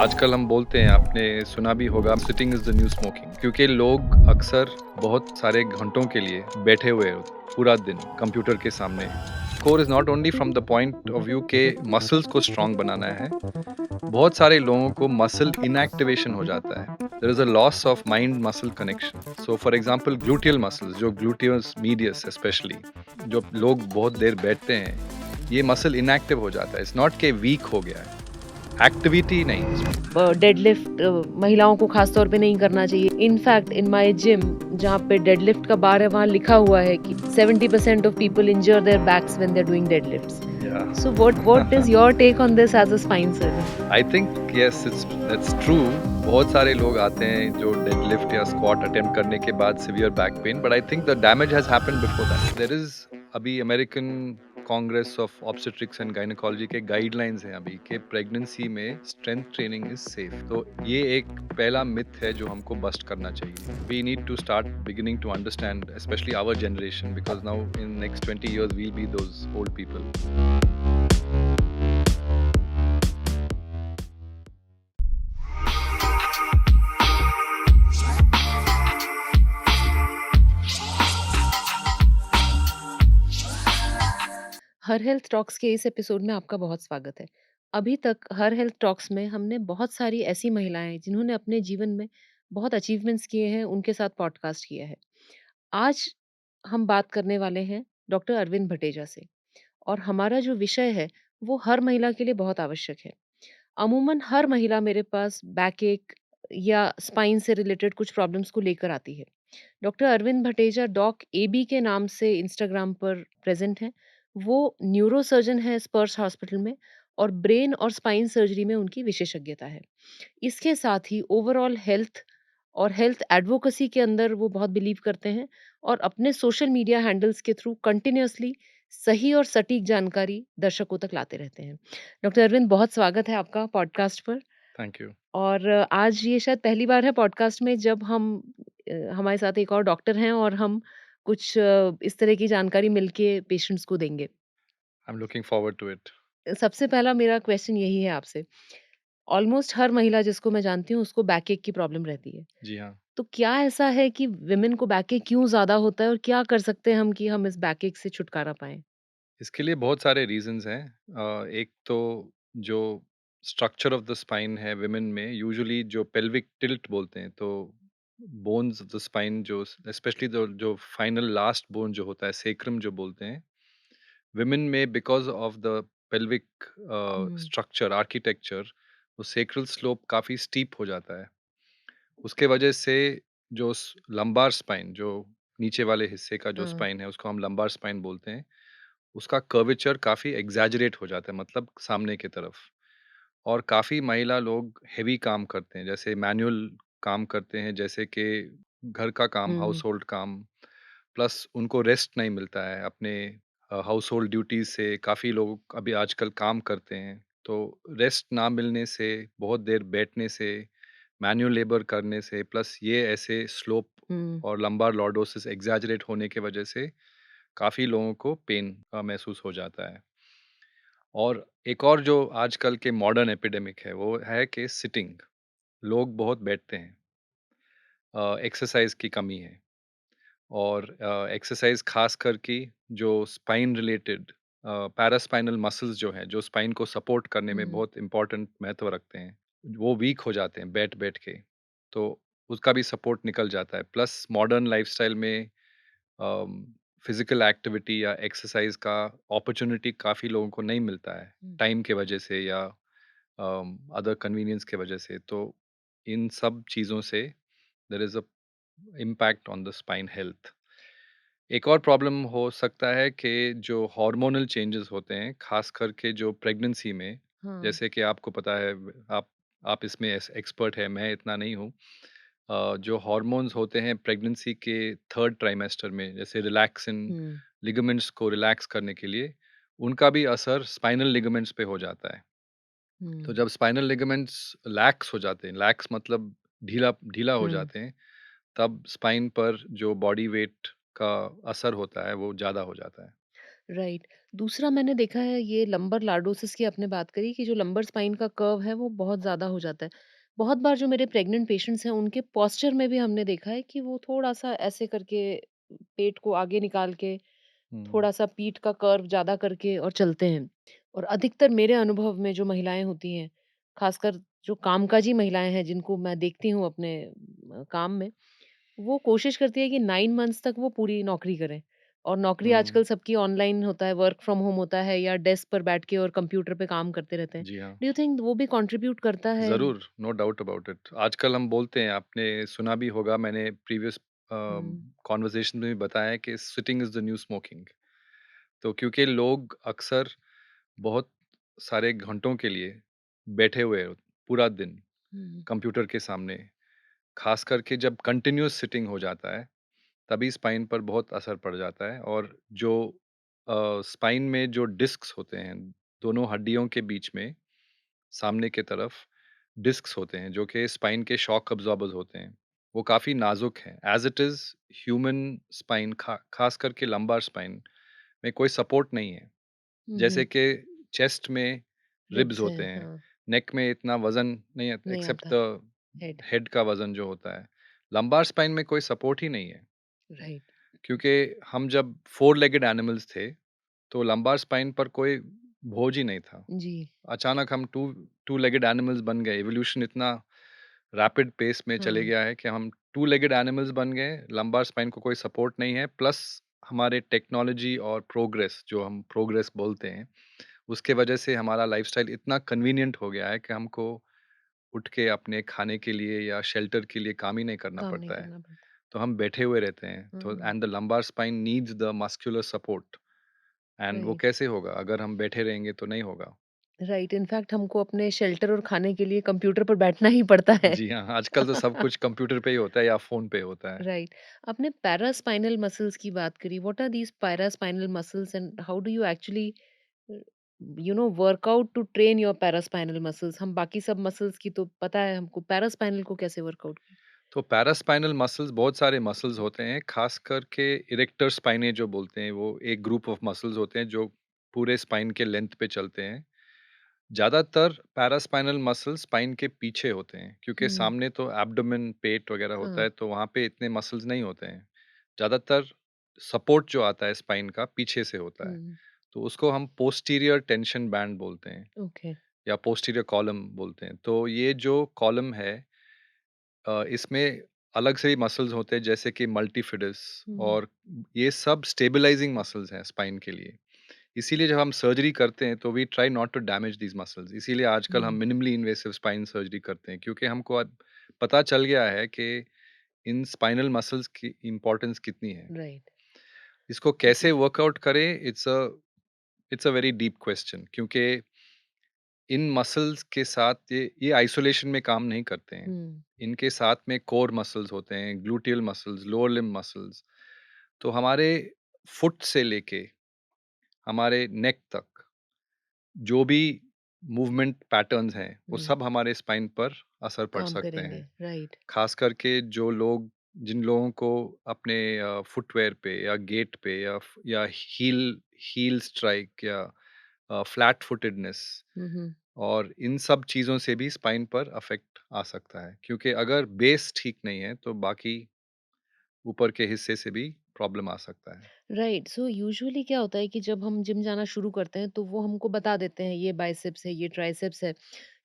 आजकल हम बोलते हैं, आपने सुना भी होगा, sitting is the new smoking, क्योंकि लोग अक्सर बहुत सारे घंटों के लिए बैठे हुए होते पूरा दिन कंप्यूटर के सामने। Score is not only from the point of view के मसल्स को स्ट्रांग बनाना है। बहुत सारे लोगों को मसल इनएक्टिवेशन हो जाता है। There is a loss of mind muscle connection. So for example gluteal muscles, जो ग्लूटियस मीडियस स्पेशली, जो लोग बहुत देर बैठते हैं, ये मसल इनएक्टिव हो जाता है। इट्स नॉट के वीक हो गया है, एक्टिविटी नहीं है इसमें। डेडलिफ्ट महिलाओं को खास तौर पे नहीं करना चाहिए। इनफैक्ट इन माय जिम जहाँ पे डेडलिफ्ट का बार है वहाँ लिखा हुआ है कि 70% of people injure their backs when they are doing deadlifts. Yeah. So what is your take on this as a spine surgeon? I think yes, that's true. बहुत सारे लोग आते हैं जो डेडलिफ्ट या स्क्वाट अटेम्प्ट करने के बाद severe back pain, but I think the damage has happened before that. There is अभी American Congress of Obstetrics and Gynaecology के गाइडलाइंस हैं अभी कि प्रेगनेंसी में स्ट्रेंथ ट्रेनिंग इज सेफ। तो ये एक पहला मिथ है जो हमको बस्ट करना चाहिए। We need to start beginning to understand, specially our generation, because now in next 20 years we'll be those old people. हर हेल्थ टॉक्स के इस एपिसोड में आपका बहुत स्वागत है। अभी तक हर हेल्थ टॉक्स में हमने बहुत सारी ऐसी महिलाएं जिन्होंने अपने जीवन में बहुत अचीवमेंट्स किए हैं उनके साथ पॉडकास्ट किया है। आज हम बात करने वाले हैं डॉक्टर अरविंद भटेजा से, और हमारा जो विषय है वो हर महिला के लिए बहुत आवश्यक है। अमूमन हर महिला मेरे पास बैक एक या स्पाइन से रिलेटेड कुछ प्रॉब्लम्स को लेकर आती है। Doctor Arvind Bhateja Doc AB के नाम से इंस्टाग्राम पर प्रेजेंट हैं। वो न्यूरोसर्जन है स्पर्श हॉस्पिटल में, और ब्रेन और स्पाइन सर्जरी में उनकी विशेषज्ञता है। इसके साथ ही ओवरऑल हेल्थ और हेल्थ एडवोकेसी के अंदर वो बहुत बिलीव करते हैं, और अपने सोशल मीडिया हैंडल्स के थ्रू कंटिन्यूअसली सही और सटीक जानकारी दर्शकों तक लाते रहते हैं। डॉक्टर अरविंद, बहुत स्वागत है आपका पॉडकास्ट पर। Thank you. और आज ये शायद पहली बार है पॉडकास्ट में जब हमारे साथ एक और डॉक्टर हैं, और हम कुछ इस तरह की जानकारी मिलके पेशेंट्स को देंगे। I'm looking forward to it. सबसे पहला मेरा क्वेश्चन यही है आपसे। ऑलमोस्ट हर महिला जिसको मैं जानती हूँ उसको बैकएक की प्रॉब्लम रहती है। जी हाँ। तो क्या ऐसा है कि विमेन को बैकएक क्यों ज़्यादा होता है, और क्या कर सकते हैं हम कि हम इस बैकएक से छुटकारा पाएँ? इसके लिए बहुत सारे रीजंस हैं। एक तो जो स्ट्रक्चर ऑफ द स्पाइन है विमेन में, यूजुअली जो पेल्विक टिल्ट बोलते हैं, तो बोन्स ऑफ द स्पाइन, जो स्पेशली जो फाइनल लास्ट बोन जो होता है, सेक्रम जो बोलते हैं, विमेन में because of the pelvic hmm, structure architecture, वो सेक्रल स्लोप काफ़ी स्टीप हो जाता है। उसके वजह से जो लंबार स्पाइन, जो नीचे वाले हिस्से का जो हाँ, स्पाइन है, उसको हम लंबार स्पाइन बोलते हैं, उसका कर्वेचर काफ़ी एग्ज़ैजरेट हो जाता है, मतलब सामने की तरफ। और काफ़ी महिला लोग हेवी काम करते हैं, जैसे मैनुअल काम करते हैं, जैसे कि घर का काम, हुँ, हाउसहोल्ड काम, प्लस उनको रेस्ट नहीं मिलता है अपने हाउसहोल्ड ड्यूटीज़ से। काफ़ी लोग अभी आजकल काम करते हैं, तो रेस्ट ना मिलने से, बहुत देर बैठने से, मैनुअल लेबर करने से, प्लस ये ऐसे स्लोप हुँ, और लंबार लॉर्डोसिस एग्ज़ैजरेट होने की वजह से काफ़ी लोगों को पेन महसूस हो जाता है। और एक और जो आजकल के मॉडर्न एपिडेमिक है, वो है कि सिटिंग। लोग बहुत बैठते हैं, एक्सरसाइज की कमी है। और एक्सरसाइज खास कर की जो स्पाइन रिलेटेड पैरास्पाइनल मसल्स जो हैं, जो स्पाइन को सपोर्ट करने में हुँ, बहुत इम्पोर्टेंट महत्व रखते हैं, वो वीक हो जाते हैं बैठ बैठ के। तो उसका भी सपोर्ट निकल जाता है। प्लस मॉडर्न लाइफस्टाइल में फिजिकल एक्टिविटी या एक्सरसाइज का अपॉर्चुनिटी काफ़ी लोगों को नहीं मिलता है, हुँ। टाइम के वजह से या अदर कन्वीनियंस के वजह से। तो इन सब चीज़ों से there is a impact on the spine health. एक और प्रॉब्लम हो सकता है कि जो हार्मोनल चेंजेस होते हैं, खास करके जो प्रेगनेंसी में, हाँ, जैसे कि आपको पता है, आप आप इसमें एक्सपर्ट है, मैं इतना नहीं हूँ। जो हार्मोन्स होते हैं प्रेगनेंसी के थर्ड ट्राइमेस्टर में, जैसे रिलैक्सिन, हुँ, लिगामेंट्स को रिलैक्स करने के लिए, उनका भी असर स्पाइनल लिगामेंट्स पे हो जाता है। तो हुँ, जब स्पाइनल लिगामेंट्स लैक्स हो जाते हैं, लैक्स मतलब ढीला ढीला हो हुँ। जाते हैं, तब स्पाइन पर जो बॉडी वेट का असर होता है वो ज़्यादा हो जाता है। राइट। दूसरा मैंने देखा है ये लंबर लॉर्डोसिस की आपने बात करी कि जो लंबर स्पाइन का कर्व है वो बहुत ज़्यादा हो जाता है। बहुत बार जो मेरे प्रेग्नेंट पेशेंट्स हैं उनके पोस्चर में भी हमने देखा है कि वो थोड़ा-सा ऐसे करके पेट को आगे निकाल के, हुँ, थोड़ा-सा पीठ का कर्व ज़्यादा करके और चलते हैं। और अधिकतर मेरे अनुभव में जो महिलाएँ होती हैं, ख़ासकर जो कामकाजी महिलाएँ हैं जिनको मैं देखती हूँ अपने काम में, वो कोशिश करती है कि 9 मंथ्स तक वो पूरी नौकरी करें। और नौकरी हुँ। आजकल सबकी ऑनलाइन होता है, वर्क फ्रॉम होम होता है या डेस्क पर बैठ के और कंप्यूटर पे काम करते रहते हैं। जी हाँ, डू यू थिंक वो भी कंट्रीब्यूट करता है? ज़रूर, नो डाउट अबाउट इट। आजकल हम बोलते हैं, आपने सुना भी होगा, मैंने प्रीवियस हुँ, कन्वर्सेशन में भी बताया है कि sitting is the new smoking. तो क्योंकि लोग अक्सर बहुत सारे घंटों के लिए बैठे हुए हो पूरा दिन हुँ, कंप्यूटर के सामने, खास करके जब कंटिन्यूअस सिटिंग हो जाता है, तभी स्पाइन पर बहुत असर पड़ जाता है। और जो स्पाइन में जो डिस्क्स होते हैं, दोनों हड्डियों के बीच में सामने की तरफ डिस्क्स होते हैं, जो कि स्पाइन के शॉक अब्जॉर्बर्स होते हैं। वो काफ़ी नाजुक हैं। As it is human spine, खास करके लंबार स्पाइन में कोई सपोर्ट नहीं है। हुँ, जैसे हुँ। कि चेस्ट में रिब्स रिब्स होते हैं, हैं, हाँ, नेक में इतना वज़न नहीं है नहीं एक्सेप्ट आता। द हेड, हेड का वज़न जो होता है। लंबार स्पाइन में कोई सपोर्ट ही नहीं है, राइट। क्योंकि हम जब फोर लेगेड एनिमल्स थे, तो लंबार स्पाइन पर कोई बोझ ही नहीं था। जी, अचानक हम टू टू लेगेड एनिमल्स बन गए। इवोल्यूशन इतना रैपिड पेस में चले हाँ, गया है कि हम टू लेगेड एनिमल्स बन गए। लंबार स्पाइन को कोई सपोर्ट नहीं है। प्लस हमारे टेक्नोलॉजी और प्रोग्रेस, जो हम प्रोग्रेस बोलते हैं, उसके वजह से हमारा लाइफ़स्टाइल इतना कन्वीनिएंट हो गया है कि हमको उठ के अपने खाने के लिए या शेल्टर के लिए काम ही नहीं करना काम नहीं पड़ता है। करना पड़ता। तो हम बैठे हुए रहते हैं। तो हाँ, and the lumbar spine needs the muscular support, and वो राइट, कैसे होगा? अगर हम बैठे रहेंगे तो नहीं होगा। राइट। इनफैक्ट हमको अपने शेल्टर और खाने के लिए कंप्यूटर पर बैठना ही पड़ता है। जी हाँ, आजकल तो सब कुछ कंप्यूटर पे ही होता है या फ़ोन पे होता है। राइट। आपने पैरास्पाइनल मसल्स की बात करी। What are these paraspinal muscles and how do you actually work out to train your paraspinal muscles? हम बाकी सब मसल्स की तो पता है हमको, पैरास्पाइनल को कैसे वर्कआउट करें? तो पैरास्पाइनल मसल्स, बहुत सारे मसल्स होते हैं, खास करके इरेक्टर स्पाइने जो बोलते हैं, वो एक ग्रुप ऑफ मसल्स होते हैं जो पूरे स्पाइन के लेंथ पे चलते हैं। ज़्यादातर पैरास्पाइनल मसल्स स्पाइन के पीछे होते हैं, क्योंकि हुँ, सामने तो एब्डोमेन, पेट वगैरह होता हाँ, है, तो वहाँ पे इतने मसल्स नहीं होते हैं। ज़्यादातर सपोर्ट जो आता है स्पाइन का, पीछे से होता है। हुँ, तो उसको हम पोस्टीरियर टेंशन बैंड बोलते हैं ओके। या पोस्टीरियर कॉलम बोलते हैं। तो ये जो कॉलम है, इसमें अलग से ही मसल्स होते हैं, जैसे कि मल्टीफिडस, हुँ, और ये सब स्टेबलाइजिंग मसल्स हैं स्पाइन के लिए। इसीलिए जब हम सर्जरी करते हैं तो we try not to damage these muscles. इसीलिए आजकल हम हुँ, मिनिमली इन्वेसिव स्पाइन सर्जरी करते हैं, क्योंकि हमको अब पता चल गया है कि इन स्पाइनल मसल्स की इम्पोर्टेंस कितनी है। राइट, इसको कैसे जी, वर्कआउट करें, it's a very deep question, क्योंकि इन मसल्स के साथ ये आइसोलेशन में काम नहीं करते हैं। हुँ, इनके साथ में कोर मसल्स होते हैं, gluteal muscles, lower limb muscles. तो हमारे फुट से लेके हमारे नेक तक जो भी मूवमेंट पैटर्न्स हैं, वो हुँ, सब हमारे स्पाइन पर असर पड़ काम सकते करेंगे, हैं। राइट, खास करके जिन लोगों को अपने फुटवियर पे या गेट पे या हील स्ट्राइक या फ्लैट फुटेडनेस, हुँ, हुँ, और इन सब चीज़ों से भी स्पाइन पर अफेक्ट आ सकता है, क्योंकि अगर बेस ठीक नहीं है तो बाकी ऊपर के हिस्से से भी प्रॉब्लम आ सकता है। राइट। सो यूजुअली क्या होता है कि जब हम जिम जाना शुरू करते हैं तो वो हमको बता देते हैं ये बाइसेप्स है, ये ट्राइसेप्स है।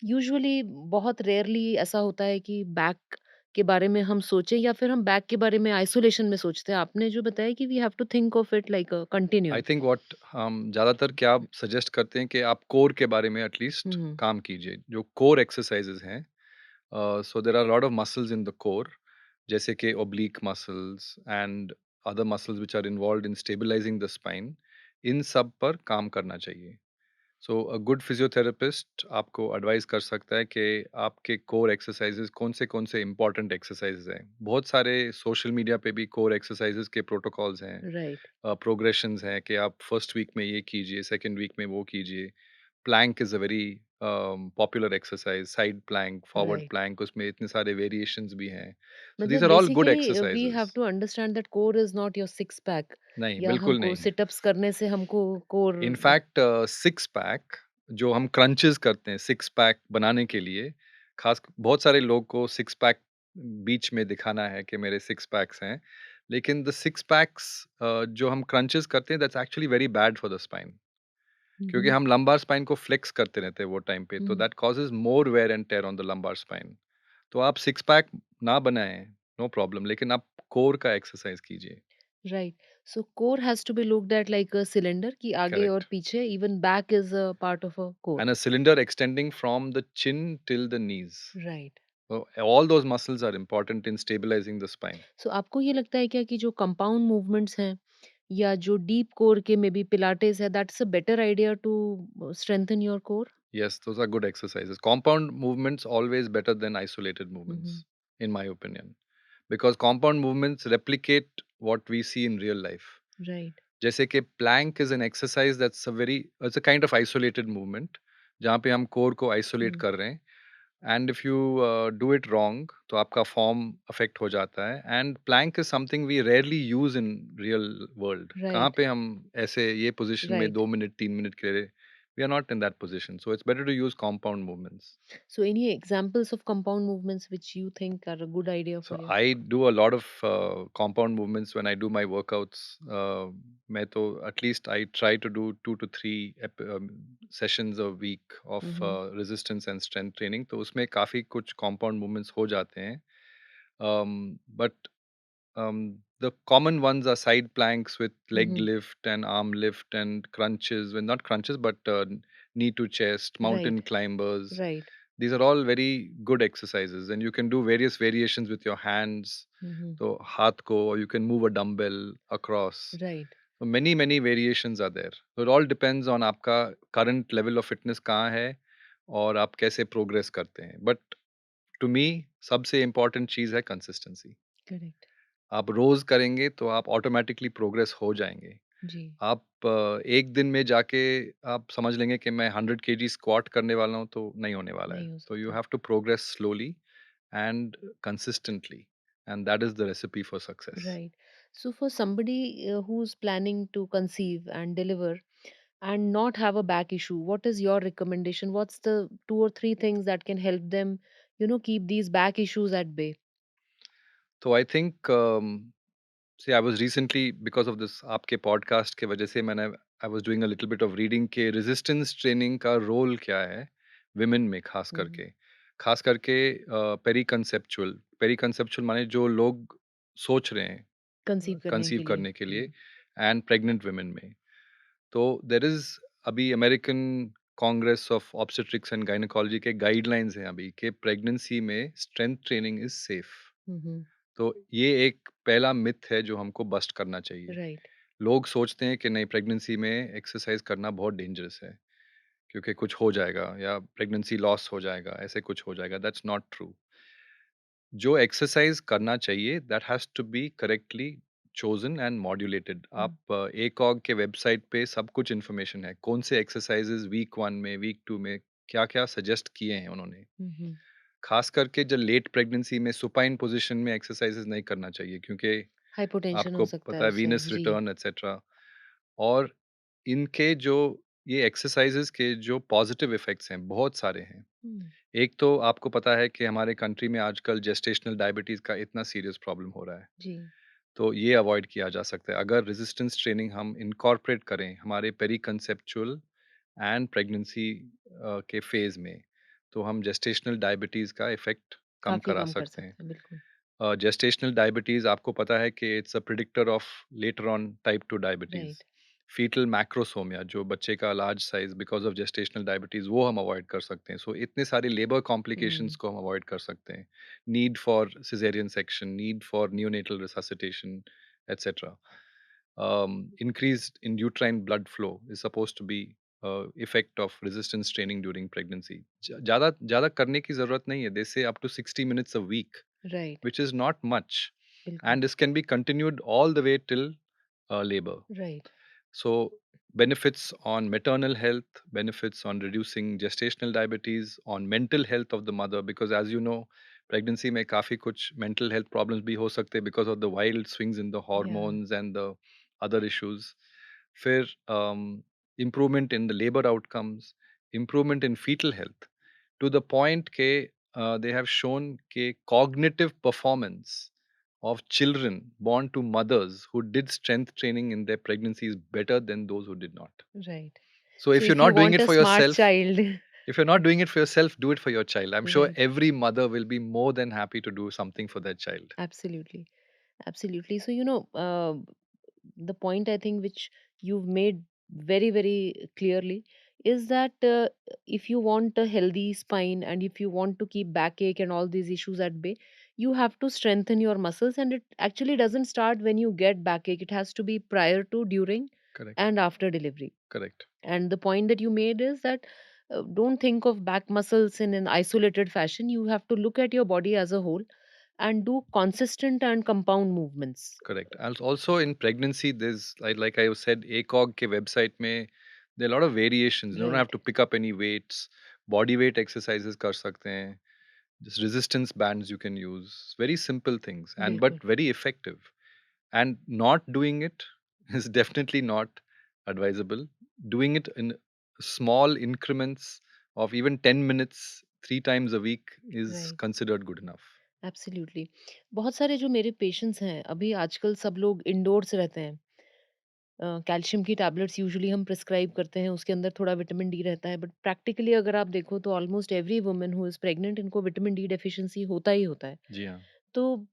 यूजुअली बहुत रेयरली ऐसा होता है कि बैक के बारे में हम सोचें या फिर हम बैक के बारे में आइसोलेशन में सोचते हैं। आपने जो बताया कि we have to think of it like a I continuum. Think what हम ज़्यादातर क्या सजेस्ट करते हैं कि आप कोर के बारे में एटलीस्ट हुँ, काम कीजिए। जो कोर एक्सरसाइजेज हैं, so there are lot of muscles in the core, जैसे कि oblique muscles and other muscles which are involved in stabilising the spine. इन सब पर काम करना चाहिए। सो अ गुड फिजियोथेरेपिस्ट आपको एडवाइस कर सकता है कि आपके कोर एक्सरसाइजेज कौन से इंपॉर्टेंट एक्सरसाइजेज हैं। बहुत सारे सोशल मीडिया पे भी कोर एक्सरसाइजेज के प्रोटोकॉल्स हैं, राइट, प्रोग्रेशंस हैं कि आप फर्स्ट वीक में ये कीजिए, सेकंड वीक में वो कीजिए। Plank is a very popular exercise, side plank, forward right. Plank, उसमें इतने सारे वेरिएशंस भी हैं। सो दीज मतलब are all good basically we exercises. Have to understand that core is not your six pack नहीं, या बिल्कुल हमको नहीं। सिट-अप्स करने से हमको कोर इनफैक्ट सिक्स पैक जो हम क्रंचेस करते हैं सिक्स पैक बनाने के लिए, खास बहुत सारे लोग को सिक्स पैक बीच में दिखाना है कि मेरे सिक्स पैक्स हैं, लेकिन द सिक्स पैक्स जो हम क्रंचेस करते हैं that's actually very bad for the spine, हुँ, क्योंकि हुँ, हम लंबार स्पाइन को फ्लेक्स करते रहते हैं वो टाइम पे, तो हुँ, that causes more wear and tear on the lumbar spine. तो आप सिक्स पैक ना बनाएं, नो प्रॉब्लम, लेकिन आप कोर का एक्सरसाइज कीजिए। Right. So core has to be looked at like a cylinder कि आगे और करेक्ट। पीछे even back is a part of a core. And a cylinder extending from the chin till the knees. Right. So all those muscles are important in stabilizing the spine. सो आपको ये लगता है क्या कि जो कंपाउंड मूवमेंट्स हैं या जो डीप कोर के मे बी पिलाटेस है that's a better idea to strengthen your core? Yes, those are good exercises. Compound movements always better than isolated hmm, hmm, movements, in my opinion, because compound movements replicate what we see in real life. Right. जैसे कि plank is an exercise that's a very it's a kind of isolated movement जहाँ पे हम core को isolate हुँ, कर रहे हैं, and if you do it wrong तो आपका फॉर्म अफेक्ट हो जाता है, and plank is something we rarely use in real world. कहाँ राइट, पे हम ऐसे ये पोजीशन में राइट। 2 मिनट 3 मिनट के लिए, we are not in that position, so it's better to use compound movements. So any examples of compound movements which you think are a good idea So for you? I do a lot of compound movements when I do my workouts. मैं तो at least I try to do 2 to 3 sessions a week of hmm, hmm, resistance and strength training. तो उसमें काफी कुछ compound movements हो जाते हैं. But the common ones are side planks with hmm, leg hmm, lift and arm lift and crunches. Well, not crunches, but knee to chest, right, mountain climbers. Right. These are all very good exercises, and you can do various variations with your hands. Hmm, hmm, So, हाथ को, or you can move a dumbbell across. Right, So many variations are there. So it all depends on आपका current level of fitness कहाँ है और आप कैसे progress करते हैं. But to me सबसे important चीज़ है consistency. करेक्ट। आप रोज करेंगे तो आप ऑटोमेटिकली प्रोग्रेस हो जाएंगे. जी, आप एक दिन में जाके आप समझ लेंगे कि मैं 100 kg स्क्वाट करने वाला हूँ तो नहीं होने वाला है. नहीं हो तो यू सकता। Have to progress slowly and consistently, and that is the recipe for success. Right. So for somebody who's planning to conceive and deliver and not have a back issue, what is your recommendation? What's the two or three things that can help them, keep these back issues at bay? तो I think See, I was recently, because of this आपके podcast के वजह से मैंने I was doing a little bit of reading के resistance training का role क्या है विमेन में, Mhm. खास करके पेरी कंसेप्चुअल माने जो लोग सोच रहे हैं कंसीव करने कंसीव के लिए। करने के लिए, एंड प्रेग्नेंट वुमेन में. तो देर इज अभी American Congress of Obstetrics and Gynaecology के गाइडलाइंस हैं अभी कि प्रेगनेंसी में स्ट्रेंथ ट्रेनिंग इज सेफ. हम्म। तो ये एक पहला मिथ है जो हमको बस्ट करना चाहिए. राइट। लोग सोचते हैं कि नहीं, प्रेगनेंसी में एक्सरसाइज करना बहुत डेंजरस है क्योंकि कुछ हो जाएगा या प्रेगनेंसी लॉस हो जाएगा, ऐसे कुछ हो जाएगा. That's not true. जो एक्सरसाइज करना चाहिए that has to be correctly chosen and modulated. आप एकॉग के वेबसाइट पे सब कुछ इन्फॉर्मेशन है, कौन से एक्सरसाइजेज वीक 1 में, वीक 2 में क्या क्या सजेस्ट किए हैं उन्होंने. हम्म। खास करके जब लेट प्रेगनेंसी में सुपाइन पोजीशन में एक्सरसाइजेज नहीं करना चाहिए, क्योंकि हाइपोटेंशन हो आपको सकता पता है है उससे। वीनस जी। Return etcetera. और इनके जो ये एक्सरसाइजेज के जो पॉजिटिव इफेक्ट्स हैं बहुत सारे हैं. हम्म। एक तो आपको पता है कि हमारे कंट्री में आजकल जेस्टेशनल डायबिटीज का इतना सीरियस प्रॉब्लम हो रहा है. जी। तो ये अवॉइड किया जा सकता है अगर रेजिस्टेंस ट्रेनिंग हम इनकॉर्पोरेट करें हमारे पेरी कंसेप्चुअल एंड प्रेगनेंसी के फेज में, तो हम जेस्टेशनल डायबिटीज का इफेक्ट कम काफी करा कम कर सकते हैं. सकते हैं, बिल्कुल। जेस्टेशनल डायबिटीज आपको पता है कि it's a predictor of later on type 2 diabetes. Right. Fetal macrosomia, जो बच्चे का large size because of gestational diabetes, वो हम अवॉइड कर सकते हैं. सो इतने सारे लेबर कॉम्प्लिकेशंस हम्म। को हम अवॉइड कर सकते हैं. Need for caesarean section, need for neonatal resuscitation etcetera. Increased in uterine blood flow is supposed to be effect of resistance training during pregnancy. ज़्यादा ज़्यादा करने की ज़रूरत नहीं है. They say up to 60 minutes a week, right. which is not much, बिल्कुल। and this can be continued all the way till labor. Right. So benefits on maternal health, benefits on reducing gestational diabetes, on mental health of the mother, because as you know, pregnancy में काफी कुछ mental health problems भी हो सकते हैं because of the wild swings in the Yeah, hormones and the other issues. फिर improvement in the labor outcomes, improvement in fetal health, to the point के they have shown के cognitive performance of children born to mothers who did strength training in their pregnancy is better than those who did not. right. So So if you're if you not doing want it a for smart yourself, child, if you're not doing it for yourself, do it for your child. I'm sure right, every mother will be more than happy to do something for their child. absolutely. Absolutely. So, the point I think which you've made very, very clearly is that if you want a healthy spine and if you want to keep backache and all these issues at bay, you have to strengthen your muscles. And it actually doesn't start when you get backache, it has to be prior to, during, Correct. and after delivery. Correct. And the point that you made is that don't think of back muscles in an isolated fashion. You have to look at your body as a whole and do consistent and compound movements. Correct. Also in pregnancy, there's like I said, ACOG ke website mein there are a lot of variations. You don't have Right. to pick up any weights. Body weight exercises kar sakte hain. Just resistance bands you can use. Very simple things and बिल्कुल, but very effective. And not doing it is definitely not advisable. Doing it in small increments of even 10 minutes 3 times a week is right, considered good enough. Absolutely. बहुत सारे जो मेरे patients हैं, अभी आजकल सब लोग इंडोर्स रहते हैं। कैल्शियम की टैबलेट्स यूजुअली हम प्रिस्क्राइब करते हैं, उसके अंदर थोड़ा विटामिन डी रहता है, बट प्रैक्टिकली अगर आप देखो तो almost every woman who is pregnant इनको विटामिन डी डेफिशिएंसी होता ही होता है। जी हाँ। तो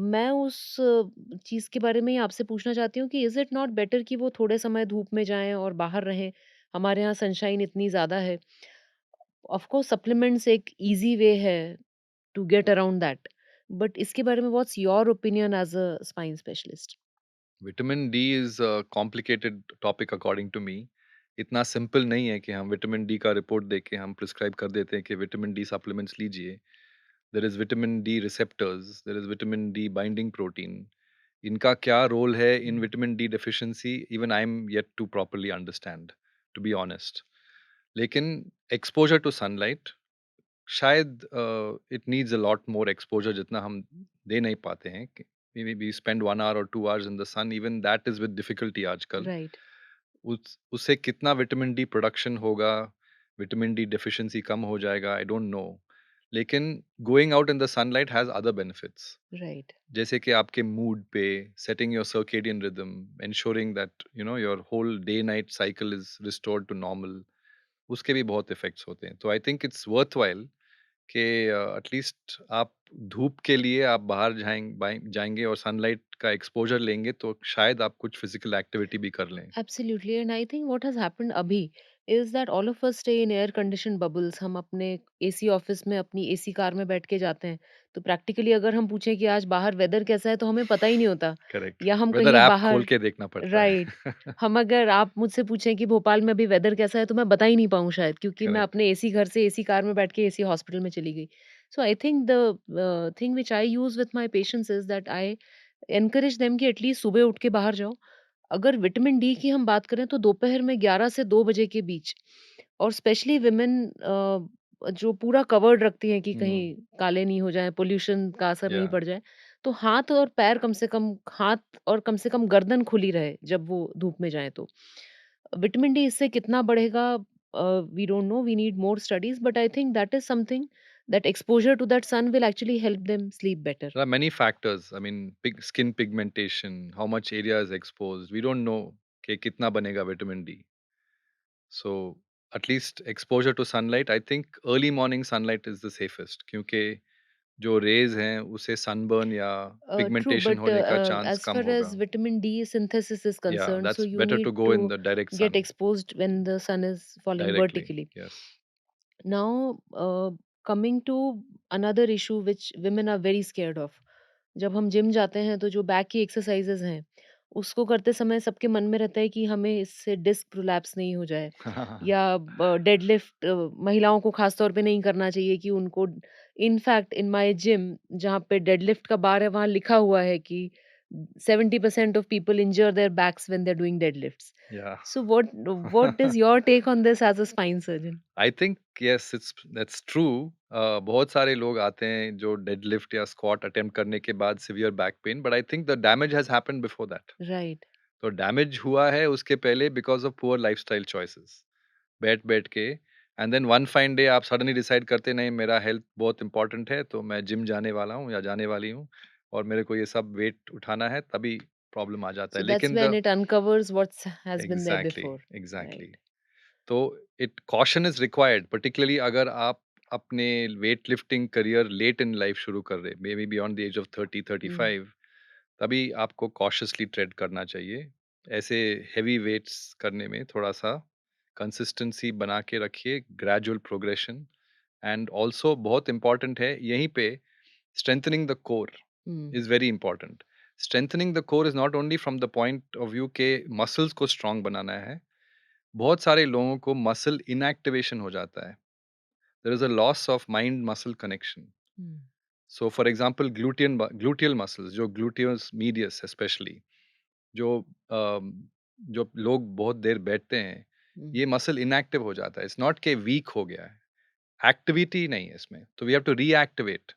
मैं उस चीज़ के बारे में ही आपसे पूछना चाहती हूँ कि इज़ इट नॉट बेटर कि वो थोड़े समय धूप में जाएँ और बाहर रहें? हमारे यहाँ सनशाइन इतनी ज़्यादा है। ऑफ कोर्स सप्लीमेंट्स एक ईज़ी वे है to get around that. But इसके बारे में what's your opinion as a spine specialist? Vitamin D is a complicated topic according to me. इतना सिंपल नहीं है कि हम विटामिन डी का रिपोर्ट देख के हम प्रिस्क्राइब कर देते हैं कि विटामिन डी सप्लीमेंट्स लीजिए। There is vitamin D receptors, there is vitamin D binding protein. इनका क्या रोल है in vitamin D deficiency, even I am yet to properly understand, to be honest. लेकिन एक्सपोजर टू सनलाइट शायद it needs a lot more exposure जितना हम दे नहीं पाते हैं। वी स्पेंड 1 आवर और 2 hours in the sun, even that is with difficulty आजकल। Right, उस उससे कितना विटामिन डी प्रोडक्शन होगा, विटामिन डी डेफिशिएंसी कम हो जाएगा, आई डोंट नो। लेकिन going out in the sunlight has other benefits, right, जैसे कि आपके मूड पे, setting your circadian rhythm, ensuring that your whole day night cycle is restored to normal. उसके भी बहुत इफेक्ट्स होते हैं। तो आई थिंक इट्स वर्थवाइल कि एटलीस्ट आप धूप के लिए आप बाहर जाएंगे और सनलाइट का एक्सपोजर लेंगे तो शायद आप कुछ फिजिकल एक्टिविटी भी कर लें। Absolutely. And I think what has happened अभी is that all of us stay in air condition bubbles. हम अपने एसी ऑफिस में अपनी एसी कार में बैठ के जाते हैं। तो प्रैक्टिकली अगर हम पूछें कि आज बाहर वेदर कैसा है तो हमें पता ही नहीं होता। करेक्ट। या हम वेदर कहीं ऐप खोल बाहर, के देखना पड़ता राइट। है। हम अगर आप मुझसे पूछें कि भोपाल में अभी वेदर कैसा है तो मैं बता ही नहीं पाऊँ शायद, क्योंकि मैं करेक्ट। अपने एसी घर से एसी कार में बैठ के एसी हॉस्पिटल में चली गई। So I think the thing which I use with my patients is that I encourage them कि एटलीस्ट सुबह उठ के बाहर जाओ। अगर विटामिन डी की हम बात करें तो दोपहर में 11 से 2 बजे के बीच, और स्पेशली विमेन जो पूरा कवर्ड रखती हैं कि कहीं हम्म। काले नहीं हो जाएँ, पॉल्यूशन का असर या नहीं पड़ जाए, तो हाथ और पैर हाथ और कम से कम गर्दन खुली रहे जब वो धूप में जाएँ तो। विटामिन डी इससे कितना बढ़ेगा, we don't know, we need more studies, but I think that is something that exposure to that sun will actually help them sleep better. there are many factors, I mean skin pigmentation, how much area is exposed, we don't know कि कितना बनेगा vitamin D. So at least exposure to sunlight, I think early morning sunlight is the safest, क्योंकि जो raise हैं उसे sunburn या True, pigmentation but होने का चांस as कम far होगा। as vitamin D synthesis is या concerned, so that's you better need to go in to the direct get sun. exposed when the sun is falling directly. vertically. Yes. Now, coming to another issue which women are very scared of. जब हम gym जाते हैं तो जो back की exercises हैं, उसको करते समय सबके मन में रहता है कि हमें इससे डिस्क प्रोलैप्स नहीं हो जाए, या डेडलिफ्ट महिलाओं को खास तौर पे नहीं करना चाहिए कि उनको, इनफैक्ट इन माय जिम जहाँ पे डेडलिफ्ट का बार है वहाँ लिखा हुआ है कि 70% of people injure their backs when they're doing deadlifts. Yeah. So what is your take on this as a spine surgeon? I think yes it's that's true. बहुत सारे लोग आते हैं जो डेडलिफ्ट या स्क्वाट अटेम्प्ट करने के बाद severe back pain, but I think the damage has happened before that. Right. तो डैमेज हुआ है उसके पहले because of poor lifestyle choices. बैठ-बैठ के and then one fine day आप सडनली डिसाइड करते नहीं मेरा हेल्थ बहुत इम्पोर्टेंट है, तो मैं जिम जाने वाला हूँ या जाने वाली हूँ और मेरे को ये सब वेट उठाना है, तभी प्रॉब्लम आ जाता So है। that's लेकिन when the it uncovers what has been there exactly, before. Exactly. Right. तो it caution is required particularly अगर आप अपने weight lifting career late in life शुरू कर रहे हैं, maybe beyond the age of 30, Hmm. 35, तभी आपको कॉशियसली ट्रेड करना चाहिए। ऐसे हेवी वेट्स करने में थोड़ा-सा कंसिस्टेंसी बना के रखिए, ग्रेजुअल प्रोग्रेशन एंड ऑल्सो बहुत इम्पोर्टेंट है यहीं पे strengthening the core Hmm. Is very important. Strengthening the core is not only from the point of view के मसल्स को स्ट्रॉन्ग बनाना है, बहुत सारे लोगों को मसल इनएक्टिवेशन हो जाता है। There is a loss of mind muscle connection. Hmm. So for example gluteal muscles, जो ग्लूटियस मीडियस स्पेशली, जो अम, जो लोग बहुत देर बैठते हैं, Hmm. ये मसल इनएक्टिव हो जाता है। इट्स नॉट के वीक हो गया है, एक्टिविटी नहीं है इसमें, तो वी हैव टू रीएक्टिवेट।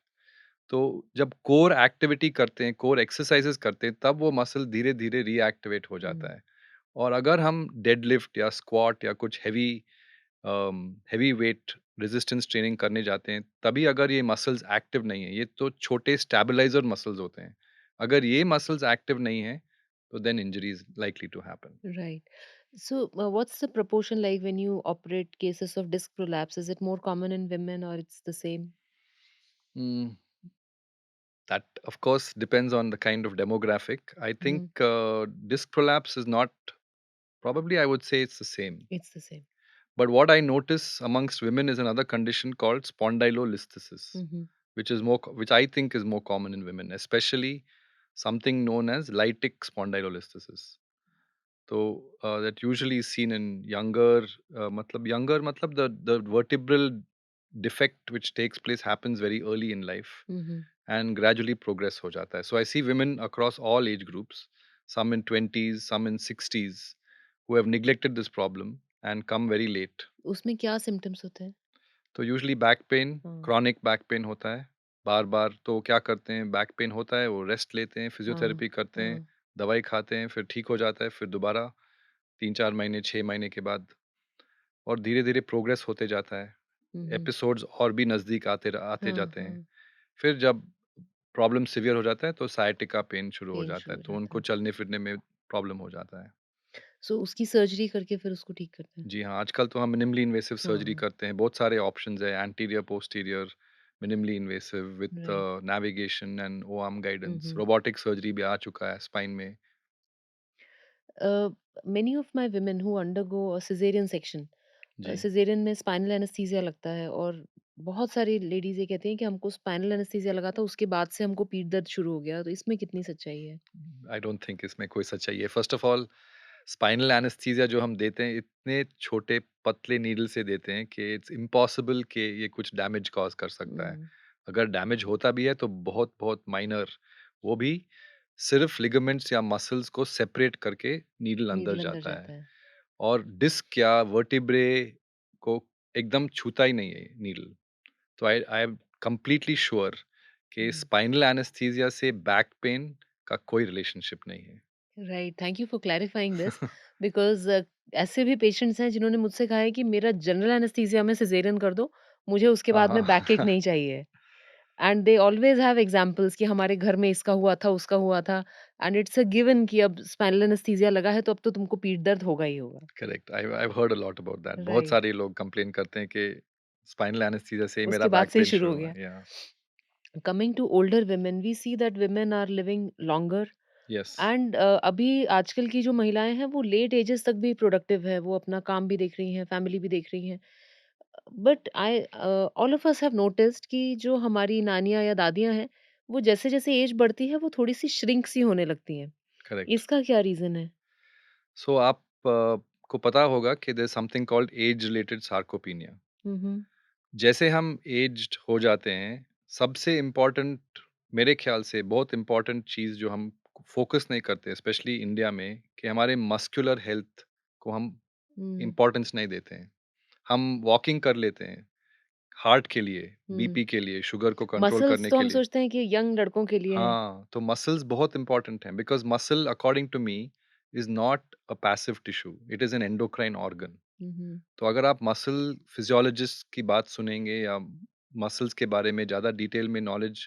तो जब कोर एक्टिविटी करते हैं, कोर एक्सरसाइजेस करते हैं, तब वो मसल धीरे धीरे रीएक्टिवेट हो Hmm. जाता है। और अगर हम डेडलिफ्ट या स्क्वाट या कुछ हेवी वेट रेजिस्टेंस ट्रेनिंग करने जाते हैं, तभी अगर ये मसल्स एक्टिव नहीं है, ये तो छोटे स्टेबलाइजर मसल्स होते हैं, अगर ये मसल्स एक्टिव नहीं है, तो then injury is likely to happen. Right. So what's the proportion like when you operate cases of disc prolapse? Is it more common in women or it's the same? That of course depends on the kind of demographic. I think Hmm. disc prolapse is not, probably I would say it's the same. It's the same. But what I notice amongst women is another condition called spondylolisthesis, Hmm. which I think is more common in women, especially something known as lytic spondylolisthesis. So that usually is seen in younger, the vertebral defect which takes place happens very early in life Hmm. and gradually progress ho jata hai. So I see women across all age groups, some in 20s, some in 60s, who have neglected this problem and come very late. उसमें क्या symptoms होते हैं? तो usually back pain, हाँ, chronic back pain होता है, बार-बार। तो क्या करते हैं, बैक पेन होता है, वो रेस्ट लेते हैं, हाँ, फिज़ियोथेरेपी करते हैं, हाँ। दवाई खाते हैं, फिर ठीक हो जाता है, फिर दोबारा 3-4 महीने, 6 महीने के बाद और धीरे-धीरे प्रोग्रेस होते जाता है। हुँ, एपिसोड्स और भी नज़दीक आते हाँ, जाते हैं। हाँ, फिर जब प्रॉब्लम सीवियर हो जाता है, तो सायटिका पेन शुरू हो पेन जाता शुरू है, हो तो जाता उनको है। चलने-फिरने में प्रॉब्लम हो जाता है। सो उसकी सर्जरी करके फिर उसको ठीक करते हैं। जी हाँ, आजकल तो हम मिनिमली इन्वेसिव सर्जरी हाँ, करते हैं। बहुत सारे ऑप्शंस हैं, anterior, posterior, minimally invasive with right. Navigation and O arm हुँ, गाइडेंस। हुँ। रोबोटिक सर्जरी भी आ चुका है स्पाइन में। Many of my women who undergo a caesarean section, जी। सिज़ेरियन में स्पाइनल एनेस्थीसिया लगता है और बहुत सारी लेडीज़ ये कहती हैं कि हमको स्पाइनल एनेस्थीसिया लगा था, उसके बाद से हमको पीठ दर्द शुरू हो गया। तो इसमें कितनी सच्चाई है? आई डोंट थिंक इसमें कोई सच्चाई है। First of all, spinal anaesthesia जो हम देते हैं, इतने छोटे पतले नीडल से देते हैं कि इट्स इम्पॉसिबल कि ये कुछ डैमेज कॉज़ कर सकता है। हुँ, अगर डैमेज होता भी है तो बहुत-बहुत माइनर, वो भी सिर्फ़ लिगामेंट्स या मसल्स को सेपरेट करके नीडल अंदर नीडल अंदर जाता है। जाता है। और डिस्क या वर्टिब्रे को एकदम छूता ही नहीं है नीडल। तो आई आई एम कंप्लीटली श्योर कि हुँ। स्पाइनल एनेस्थीसिया से बैक पेन का कोई रिलेशनशिप नहीं है। Right, thank you for clarifying this because ऐसे भी पेशेंट्स हैं जिन्होंने मुझसे कहा है कि मेरा जनरल एनेस्थीसिया में सिज़ेरियन कर दो, मुझे उसके हाँ, बाद में बैकएक हाँ। नहीं चाहिए। And they always have examples कि हमारे घर में इसका हुआ था, उसका हुआ था एंड इट्स अ गिवन कि अब स्पाइनल एनेस्थीसिया लगा है तो अब तो तुमको पीठ दर्द होगा ही होगा। Correct, I I have heard a lot about that. बहुत राइट, सारे लोग कंप्लेन करते हैं कि स्पाइनल एनेस्थीसिया से ही मेरा उसके बाद बैक से ही पेन शुरू शुरू हो हुआ गया। है। या coming to older women, we see that women are living longer yes, and अभी आजकल की जो महिलाएँ हैं वो लेट एजेस तक भी प्रोडक्टिव है, वो अपना काम भी देख रही हैं, फैमिली भी देख रही हैं। But all of us have noticed कि जो हमारी नानियाँ या दादियाँ हैं, वो जैसे-जैसे एज बढ़ती है, वो थोड़ी-सी श्रिंक सी होने लगती हैं। करेक्ट। इसका क्या रीज़न है? सो आप को पता होगा कि there is something called age related sarcopenia. हुँ, हुँ। जैसे हम एज्ड हो जाते हैं, सबसे इम्पोर्टेंट, मेरे ख्याल से बहुत इम्पोर्टेंट चीज़ जो हम फोकस नहीं करते, स्पेशली इंडिया में, कि हमारे मस्कुलर हेल्थ को हम हुँ, इम्पोर्टेंस नहीं देते हैं। हम वॉकिंग कर लेते हैं, हार्ट के लिए, हुँ। बीपी के लिए, शुगर को कंट्रोल मसल्स करने तो के हम लिए। सोचते हैं कि यंग लड़कों के लिए है। हाँ, तो मसल्स बहुत इम्पोर्टेंट हैं, because muscle according to me is not a passive tissue, it is an endocrine organ. हुँ, हुँ, तो अगर आप मसल फिजियोलॉजिस्ट की बात सुनेंगे या मसल्स के बारे में ज़्यादा डिटेल में नॉलेज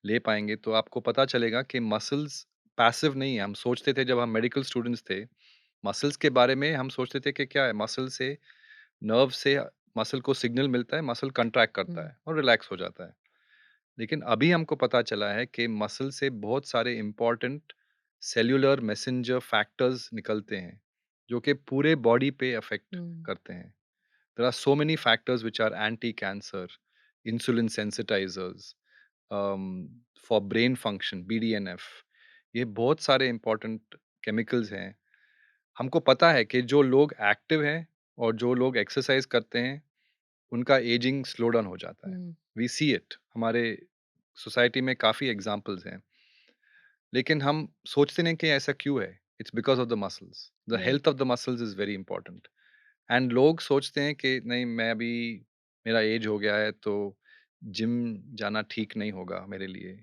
ले पाएँगे, तो आपको पता चलेगा कि मसल्स पैसिव नहीं है। हम सोचते थे जब हम मेडिकल स्टूडेंट्स थे, मसल्स के बारे में हम सोचते थे कि क्या है, मसल से, नर्व से मसल को सिग्नल मिलता है, मसल कंट्रैक्ट करता हुँ, है और रिलैक्स हो जाता है। लेकिन अभी हमको पता चला है कि मसल से बहुत सारे इम्पोर्टेंट सेल्युलर मैसेंजर फैक्टर्स निकलते हैं, जो कि पूरे बॉडी पे अफेक्ट हुँ, करते हैं। There are so many factors which are anti-cancer, insulin sensitizers, um, for brain function, BDNF. ये बहुत सारे important chemicals हैं। हमको पता है कि जो लोग एक्टिव हैं और जो लोग एक्सरसाइज करते हैं, उनका एजिंग स्लो डाउन हो जाता है। हुँ, वी सी इट, हमारे सोसाइटी में काफ़ी एग्जाम्पल्स हैं। लेकिन हम सोचते नहीं कि ऐसा क्यों है? It's because of the muscles. The health right. Of the muscles is very important. And लोग सोचते हैं कि नहीं, मैं अभी, मेरा एज हो गया है तो जिम जाना ठीक नहीं होगा मेरे लिए,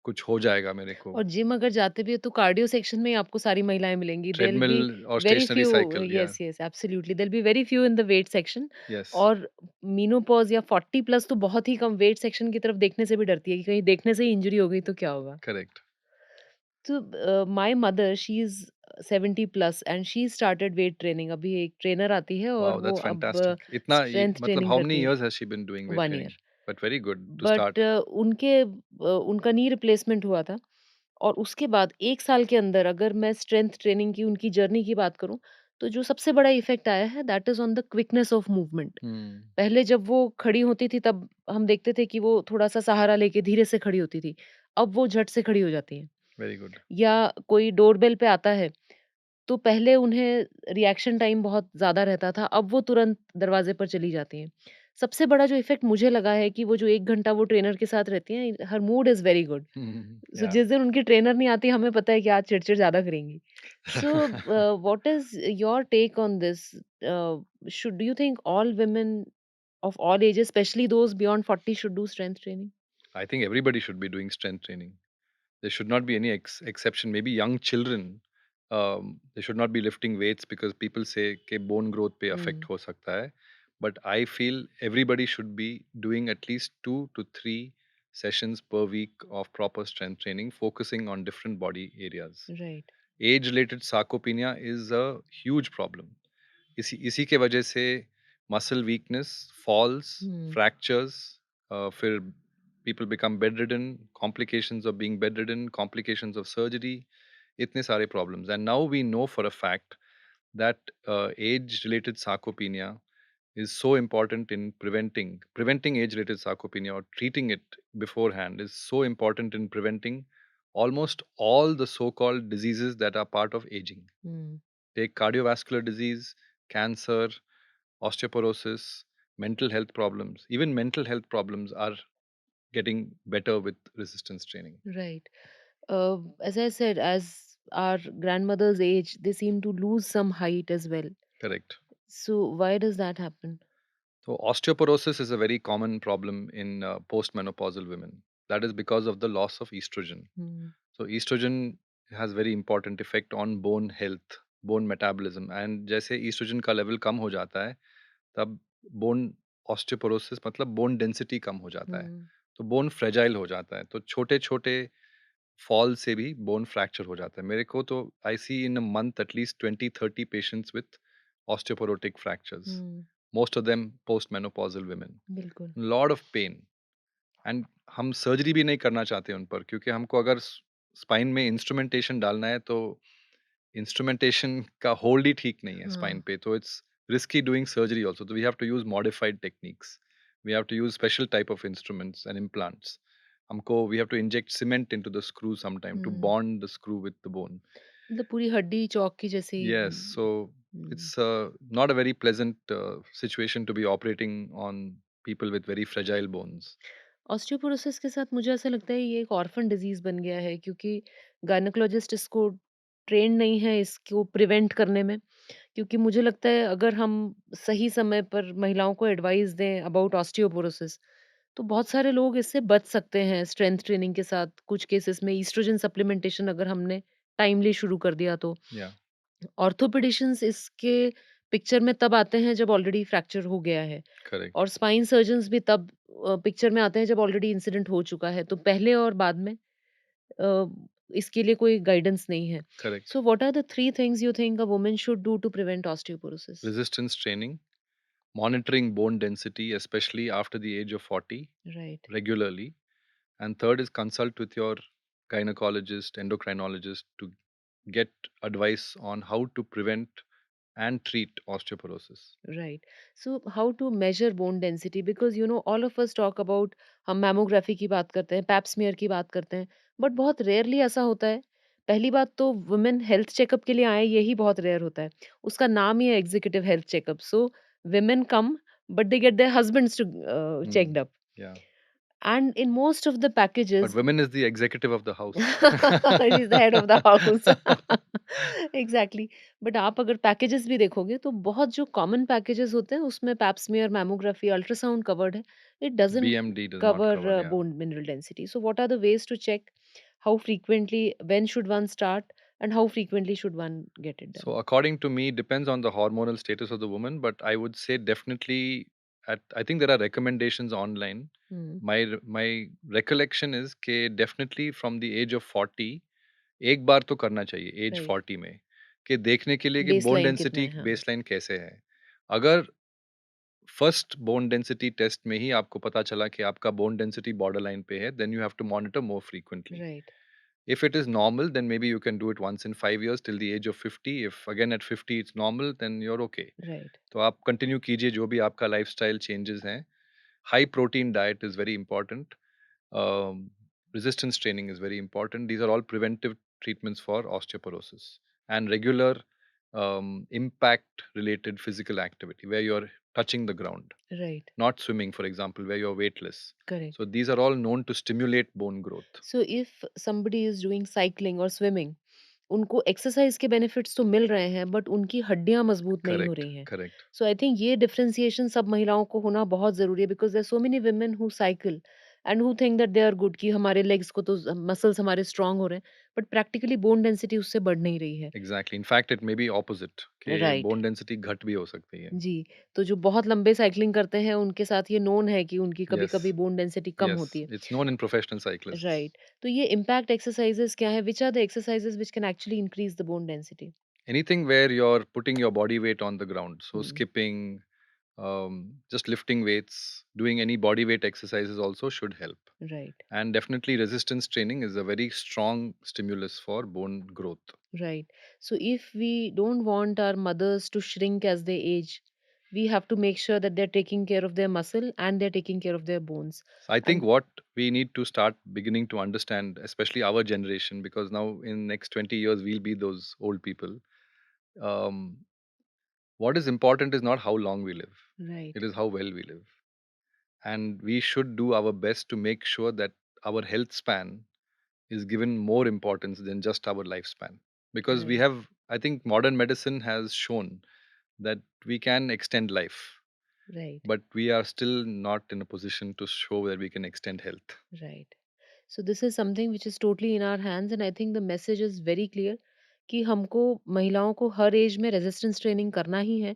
कुछ हो जाएगा मेरे को। और जिम अगर जाते भी हो तो कार्डियो सेक्शन में ही आपको सारी महिलाएँ मिलेंगी। देयर विल ट्रेडमिल बी और वेरी स्टेशनरी फ्यू। साइकिल, या yes, yes, absolutely there will be very few in the weight section. Yes, और मेनोपॉज़ या 40 प्लस तो बहुत ही कम, वेट सेक्शन की तरफ देखने से भी डरती है कि कहीं देखने से ही इंजरी हो गई तो क्या होगा? करेक्ट। तो my mother she is 70 plus and she started weight training. अभी एक ट्रेनर आती है और वाओ, वो दैट्स अब फैंटास्टिक। इतना ये स्ट्रेंथ मतलब ट्रेनिंग हाउ मेनी करती है years has she been doing weight 1 training? Year. But very good to but start. उनका नी रिप्लेसमेंट हुआ था और उसके बाद 1 साल के अंदर अगर मैं स्ट्रेंथ ट्रेनिंग की उनकी जर्नी की बात करूँ, तो जो सबसे बड़ा इफ़ेक्ट आया है that is on the quickness of movement. हुँ, पहले जब वो खड़ी होती थी तब हम देखते थे कि वो थोड़ा-सा सहारा लेके धीरे से खड़ी होती थी। अब वो झट से खड़ी हो जाती हैं। Very good. या कोई डोरबेल पे आता है, तो पहले उन्हें रिएक्शन टाइम बहुत ज़्यादा रहता था, अब वो तुरंत दरवाज़े पर चली जाती हैं। सबसे बड़ा जो इफ़ेक्ट मुझे लगा है कि वो जो 1 घंटा वो ट्रेनर के साथ रहती हैं, हर मूड इज़ वेरी गुड। सो या जिस दिन उनकी ट्रेनर नहीं आती, हमें पता है कि आज चिड़चिड़ ज़्यादा करेंगी। So what is your take on this? Should do you think all women of all ages, especially those beyond 40, should do strength training? I think everybody should be doing strength training. There should not be any exception. Maybe young children, they should not be lifting weights because people say कि bone growth पे affect Hmm. हो सकता है. But I feel everybody should be doing at least 2 to 3 sessions per week of proper strength training, focusing on different body areas. Right. Age-related sarcopenia is a huge problem. इसी इसी के वजह से muscle weakness, falls, Hmm. Fractures, फिर people become bedridden, complications of being bedridden, complications of surgery, इतने सारे problems. And now we know for a fact that age-related sarcopenia is so important in preventing age-related sarcopenia, or treating it beforehand is so important in preventing almost all the so-called diseases that are part of aging. Hmm. Take cardiovascular disease, cancer, osteoporosis, mental health problems. Even mental health problems are getting better with resistance training. Right. As I said, as our grandmothers age, they seem to lose some height as well. Correct. So why does that happen? So osteoporosis is a very common problem in postmenopausal women. That is because of the loss of estrogen. Hmm. So estrogen has very important effect on bone health, bone metabolism, and जैसे estrogen का level कम हो जाता है, तब bone osteoporosis मतलब bone density कम हो जाता है, Hmm. तो bone fragile हो जाता है, तो छोटे-छोटे fall से भी bone fracture हो जाता है। मेरे को तो I see in a month at least 20-30 patients with osteoporotic fractures, Hmm. most of them postmenopausal women. बिल्कुल। Lot of pain. एंड हम सर्जरी भी नहीं करना चाहते उन पर, क्योंकि हमको अगर स्पाइन में इंस्ट्रूमेंटेशन डालना है तो इंस्ट्रूमेंटेशन का होल्ड ही ठीक नहीं है स्पाइन हाँ। पे, तो it's risky doing surgery also, तो we have to use modified techniques, we have to use special type of instruments and implants. हमको we have to inject cement into the screw sometime to हुँ। Bond the screw with the bone. मतलब पूरी हड्डी chalk की जैसी। Yes, so हुँ। it's not a very pleasant situation to be operating on people with very fragile bones. Osteoporosis के साथ मुझे ऐसा लगता है ये एक ऑर्फन डिजीज़ बन गया है, क्योंकि गायनेकोलॉजिस्ट इसको ट्रेन्ड नहीं है इसको प्रिवेंट करने में। क्योंकि मुझे लगता है अगर हम सही समय पर महिलाओं को एडवाइस दें अबाउट ऑस्टियोपोरोसिस, तो बहुत सारे लोग इससे बच सकते हैं स्ट्रेंथ ट्रेनिंग के साथ। कुछ केसेस में ईस्ट्रोजन सप्लीमेंटेशन अगर हमने टाइमली शुरू कर दिया तो। या ऑर्थोपेडिशियंस इसके पिक्चर में तब आते हैं जब ऑलरेडी फ्रैक्चर हो गया है, करेक्ट, और स्पाइन सर्जन्स भी तब पिक्चर में आते हैं जब ऑलरेडी इंसिडेंट हो चुका है। तो पहले और बाद में अ, इसके लिए कोई गाइडेंस नहीं है। Correct. So what are the 3 things you think a woman should do to prevent osteoporosis? Resistance training, monitoring bone density, especially after the age of 40, right, regularly. And third is consult with your gynecologist, endocrinologist to get advice on how to prevent and treat osteoporosis. Right. So how to measure bone density? Because you know all of us talk about, हम mammography की बात करते हैं, pipe smear की बात करते हैं, but बहुत रेयरली ऐसा होता है। पहली बात तो वुमेन हेल्थ चेकअप के लिए आएँ, यही बहुत रेयर होता है। उसका नाम ही है executive health checkup. So women come, but they get their husbands to Hmm. Checked up, Yeah. And in most of the But packages women is the executive of the house. She is the head of the house. Exactly. But आप अगर packages भी देखोगे तो बहुत जो common packages होते हैं उसमें pap smear, mammography, ultrasound covered है। It doesn't BMD does not cover. Cover Yeah. Bone mineral density. So what are the ways to check? How frequently? When should one start? And how frequently should one get it So done? according to me, depends on the hormonal status of the woman, but I would say definitely at I think there are recommendations online. Hmm, My recollection is कि definitely from the age of 40 एक बार तो करना चाहिए as right. 40 में कि देखने के लिए कि बोन बेसलाइन कितना डेंसिटी है? हाँ, बेसलाइन कैसे है। अगर फर्स्ट बोन डेंसिटी टेस्ट में ही आपको पता चला कि आपका बोन डेंसिटी बॉर्डर लाइन पे है, then you have to monitor more frequently. Right, If it is normal, then maybe you can do it once in 5 years till the age of 50. If again at 50 it's normal, then you're okay. Right, तो आप continue कीजिए जो भी आपका lifestyle changes हैं। High protein diet is very important. Resistance training is very important. These are all preventive treatments for osteoporosis. And regular impact related physical activity where you're touching the ground, right, not swimming, for example, where you're weightless. So correct. these are all known to stimulate bone growth. So if somebody is doing cycling और swimming, उनको exercise के benefits तो मिल रहे हैं but उनकी हड्डियां मजबूत नहीं हो Correct, रही हैं। correct. सो आई थिंक ये डिफरेंशिएशन सब महिलाओं को होना बहुत जरूरी है, because there so many women who cycle and who think that they are good, कि हमारे लेग्स को तो मसल्स हमारे स्ट्रांग हो रहे हैं, बट प्रैक्टिकली बोन डेंसिटी उससे बढ़ नहीं रही है। Exactly, in fact it may be opposite कि राइट। बोन डेंसिटी घट भी हो सकती है। जी। तो जो बहुत लंबे साइकिलिंग करते हैं उनके साथ ये नोन है कि उनकी कभी यस, कभी बोन डेंसिटी कम यस, होती है। It's known in professional cyclists. Right. तो ये इम्पैक्ट एक्सरसाइजेस क्या है? Which are the exercises which can actually increase the bone density? Anything where you're putting your body weight on the ground, so skipping, just lifting weights, doing any body weight exercises also should help. Right. And definitely resistance training is a very strong stimulus for bone growth. Right. So if we don't want our mothers to shrink as they age, we have to make sure that they're taking care of their muscle and they're taking care of their bones. So I think And what we need to start beginning to understand, especially our generation, because now in next 20 years we'll be those old people. Um, what is important is not how long we live; it right, is how well we live, and we should do our best to make sure that our health span is given more importance than just our lifespan. Because we right, have, I think, modern medicine has shown that we can extend life, right, but we are still not in a position to show that we can extend health. right. So this is something which is totally in our hands, and I think the message is very clear कि हमको महिलाओं को हर age में resistance training करना ही है,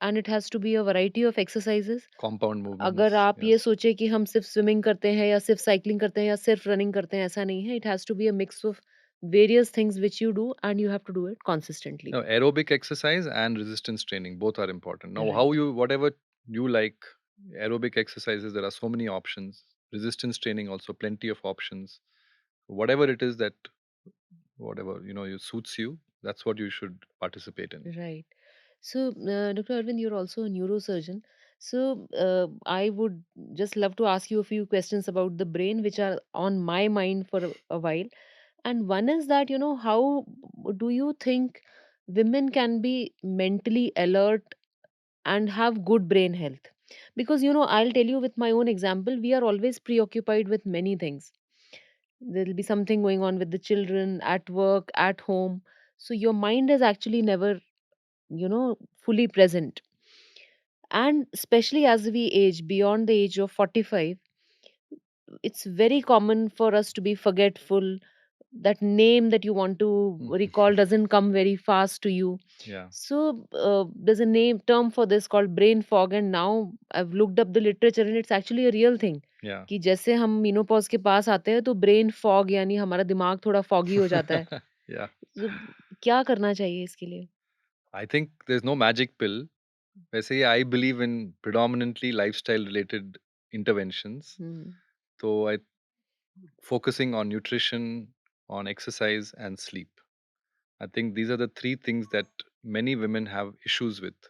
and it has to be a variety of exercises. Compound अगर movements, आप ये yes. सोचे कि हम सिर्फ स्विमिंग करते हैं या सिर्फ साइक्लिंग करते हैं या सिर्फ रनिंग करते हैं, ऐसा नहीं है। It has to be a mix of various things which you do and you have to do it consistently. Now, aerobic exercise and resistance training both are important. Now, how right, you, whatever you like, aerobic exercises, there are so many options. Resistance training also, plenty of options. Whatever it is that, whatever, you suits you, that's what you should participate in. Right. So doctor Arvind, you are also a neurosurgeon. So I would just love to ask you a few questions about the brain which are on my mind for a while, and one is that, you know, how do you think women can be mentally alert and have good brain health? Because, I'll tell you with my own example, we are always preoccupied with many things. There'll be something going on with the children, at work, at home. So your mind is actually never, fully present. And especially as we age beyond the age of 45, it's very common for us to be forgetful. That name that you want to recall doesn't come very fast to you. Yeah, So there's a name term for this called brain fog, and now I've looked up the literature and it's actually a real thing. yeah. कि जैसे हम menopause के पास आते हैं तो brain fog यानी हमारा दिमाग थोड़ा फॉगी हो जाता है। Yeah. तो क्या करना चाहिए इसके लिए? I think there's no magic pill. वैसे ही I believe in predominantly lifestyle related interventions. Hmm, So I focusing on nutrition, on exercise and sleep. I think these are the three things that many women have issues with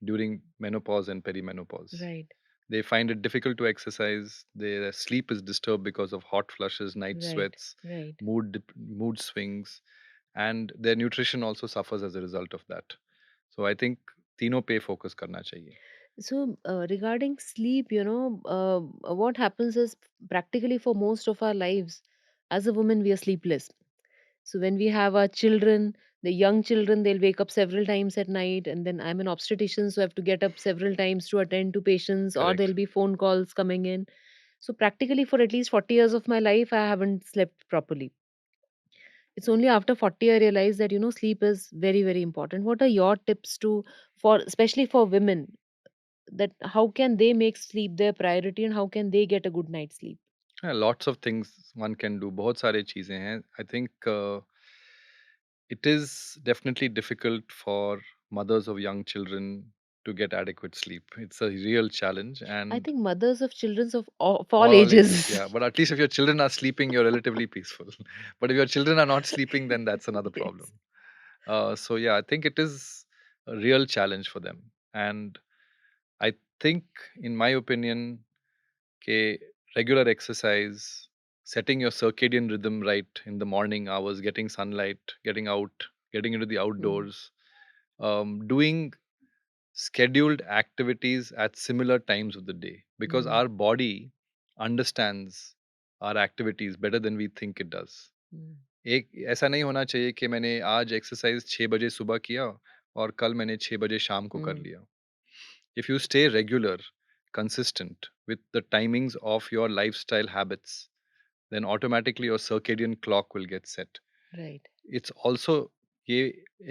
during menopause and perimenopause. Right, They find it difficult to exercise. Their sleep is disturbed because of hot flushes, night right, sweats, right. mood swings, and their nutrition also suffers as a result of that. So I think तीनों पे focus करना चाहिए. So, regarding sleep, what happens is practically for most of our lives, as a woman, we are sleepless. So, when we have our children, the young children, they'll wake up several times at night. And then I'm an obstetrician, so I have to get up several times to attend to patients, or there'll Correct. be phone calls coming in. So, practically for at least 40 years of my life, I haven't slept properly. It's only after 40 I realized that, sleep is very, very important. What are your tips for, especially for women, that how can they make sleep their priority and how can they get a good night's sleep? Lots of things one can do. बहुत सारे चीजें हैं. I think it is definitely difficult for mothers of young children to get adequate sleep. It's a real challenge, I and think mothers of children of all all ages, ages. yeah. But at least if your children are sleeping, you're relatively peaceful. But if your children are not sleeping, then that's another problem. Yes. So yeah, I think it is a real challenge for them, and I think, in my opinion, okay, regular exercise, setting your circadian rhythm right in the morning hours, getting sunlight, getting out, getting into the Mm, outdoors, doing scheduled activities at similar times of the day, because mm, our body understands our activities better than we think it does. mm, एक ऐसा नहीं होना चाहिए कि मैंने आज exercise 6 बजे सुबह किया और कल मैंने 6 बजे शाम को कर mm, लिया. If you stay regular, consistent with the timings of your lifestyle habits, then automatically your circadian clock will get set. right. It's also ये